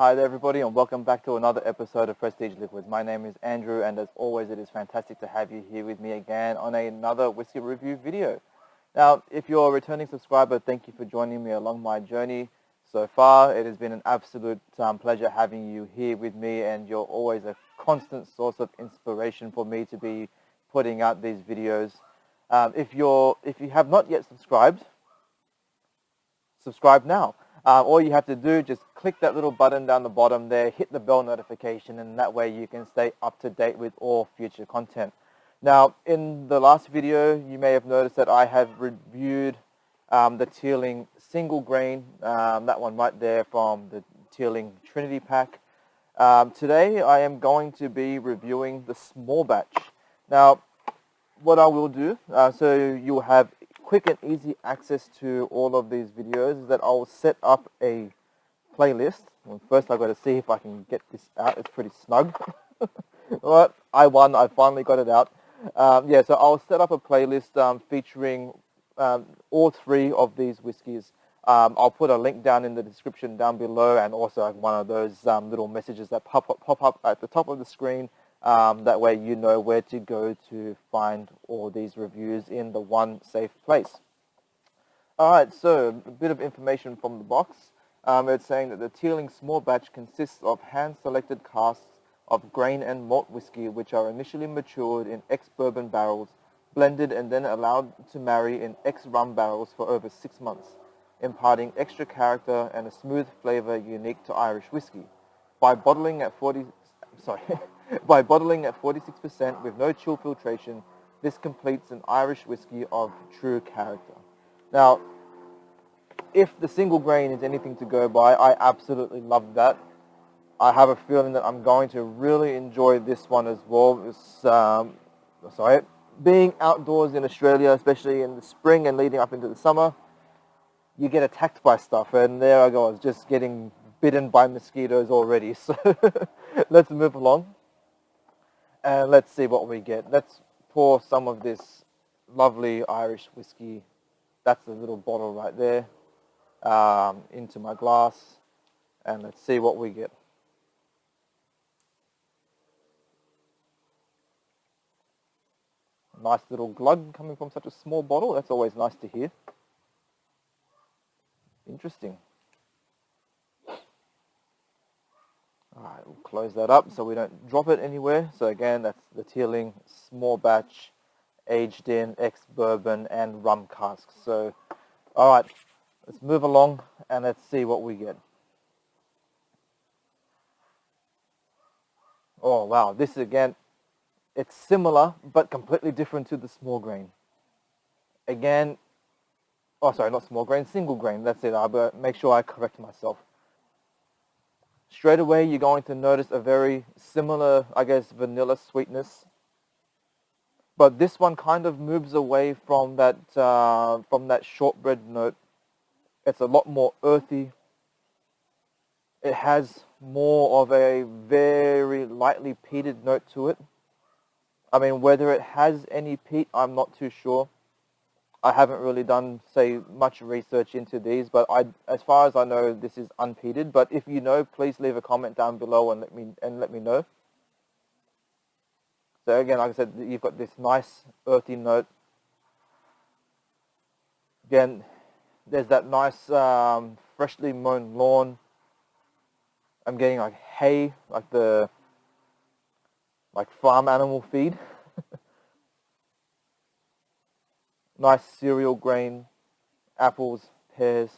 Hi there everybody and welcome back to another episode of Prestige Liquids. My name is Andrew and as always it is fantastic to have you here with me again on another whiskey review video. Now if you're a returning subscriber, thank you for joining me along my journey so far. It has been an absolute pleasure having you here with me and you're always a constant source of inspiration for me to be putting out these videos. If you have not yet subscribed, subscribe now. All you have to do, just click that little button down the bottom there, hit the bell notification, and that way you can stay up to date with all future content. Now, in the last video, you may have noticed that I have reviewed the Teeling single grain, that one right there from the Teeling Trinity pack. Today, I am going to be reviewing the small batch. Now, what I will do, so you'll have quick and easy access to all of these videos, is that I'll set up a playlist. Well, first I've got to see if I can get this out. It's pretty snug. But I won. I finally got it out. Yeah, so I'll set up a playlist featuring all three of these whiskies. I'll put a link down in the description down below and also one of those little messages that pop up at the top of the screen. That way you know where to go to find all these reviews in the one safe place. Alright, so a bit of information from the box. It's saying that the Teeling small batch consists of hand-selected casks of grain and malt whiskey which are initially matured in ex-bourbon barrels, blended and then allowed to marry in ex-rum barrels for over 6 months, imparting extra character and a smooth flavor unique to Irish whiskey. By bottling at 46% with no chill filtration, this completes an Irish whiskey of true character. Now, if the single grain is anything to go by, I absolutely love that. I have a feeling that I'm going to really enjoy this one as well. It's, being outdoors in Australia, especially in the spring and leading up into the summer, you get attacked by stuff, and there I go, I was just getting bitten by mosquitoes already. So let's move along. And let's see what we get. Let's pour some of this lovely Irish whiskey, that's the little bottle right there, into my glass. And let's see what we get. Nice little glug coming from such a small bottle. That's always nice to hear. Interesting. Alright, we'll close that up so we don't drop it anywhere. So again, that's the Teeling small batch, aged in ex-bourbon and rum casks. So, alright, let's move along and let's see what we get. Oh wow, this again, it's similar but completely different to the small grain. Again, oh sorry, not small grain, single grain, that's it. I'll make sure I correct myself. Straight away, you're going to notice a very similar, I guess, vanilla sweetness. But this one kind of moves away from that shortbread note. It's a lot more earthy. It has more of a very lightly peated note to it. I mean, whether it has any peat, I'm not too sure. I haven't really done, say, much research into these, but as far as I know, this is unpeated. But if you know, please leave a comment down below and let me know. So again, like I said, you've got this nice earthy note. Again, there's that nice freshly mown lawn. I'm getting like hay, like farm animal feed. Nice cereal grain, apples, pears.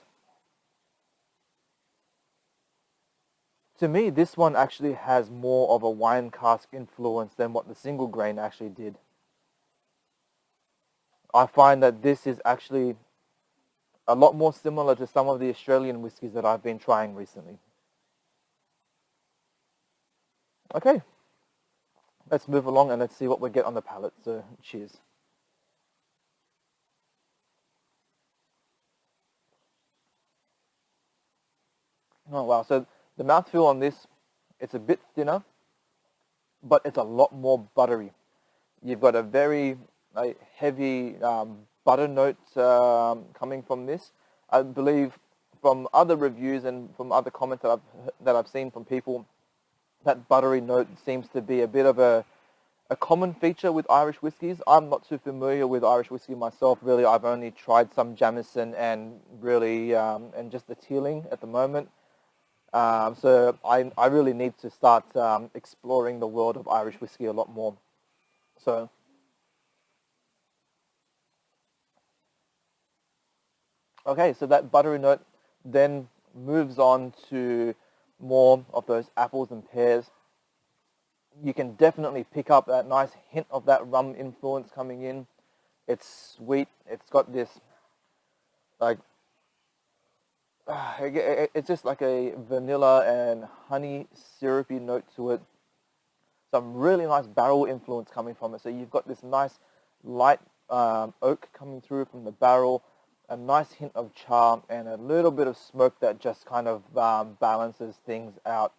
To me, this one actually has more of a wine cask influence than what the single grain actually did. I find that this is actually a lot more similar to some of the Australian whiskies that I've been trying recently. Okay, let's move along and let's see what we get on the palate. So, cheers. Oh wow, so the mouthfeel on this, it's a bit thinner, but it's a lot more buttery. You've got a very heavy butter note coming from this. I believe from other reviews and from other comments that I've seen from people, that buttery note seems to be a bit of a common feature with Irish whiskies. I'm not too familiar with Irish whiskey myself, really. I've only tried some Jameson and really, and just the Teeling at the moment. So I really need to start exploring the world of Irish whiskey a lot more. So, okay, so that buttery note then moves on to more of those apples and pears. You can definitely pick up that nice hint of that rum influence coming in. It's sweet. It's got this, like, it's just like a vanilla and honey syrupy note to it. Some really nice barrel influence coming from it. So you've got this nice light oak coming through from the barrel, a nice hint of char, and a little bit of smoke that just kind of balances things out.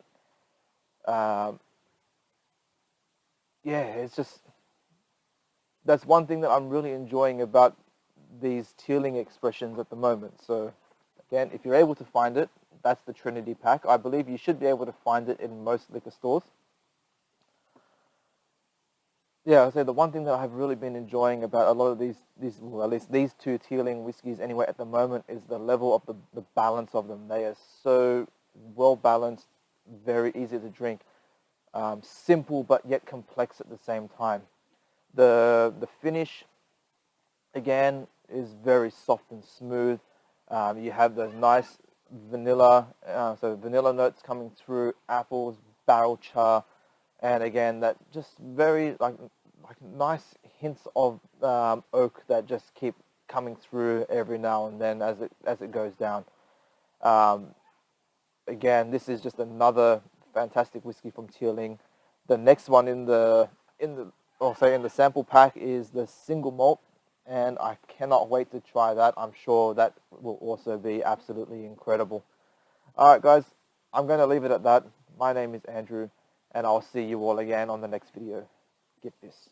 Yeah, it's just, that's one thing that I'm really enjoying about these Teeling expressions at the moment. So again, if you're able to find it, that's the Trinity pack. I believe you should be able to find it in most liquor stores. Yeah, I'd say the one thing that I've really been enjoying about a lot of these well, at least these two Teeling whiskies anyway at the moment, is the level of the balance of them. They are so well balanced, very easy to drink, simple but yet complex at the same time. The finish, again, is very soft and smooth. You have those nice vanilla, so vanilla notes coming through, apples, barrel char, and again that just very like nice hints of oak that just keep coming through every now and then as it goes down. Again, this is just another fantastic whiskey from Teeling. The next one in the sample pack is the single malt, and I cannot wait to try that. I'm sure that will also be absolutely incredible. All right, guys, I'm going to leave it at that. My name is Andrew, and I'll see you all again on the next video. KIPPIS.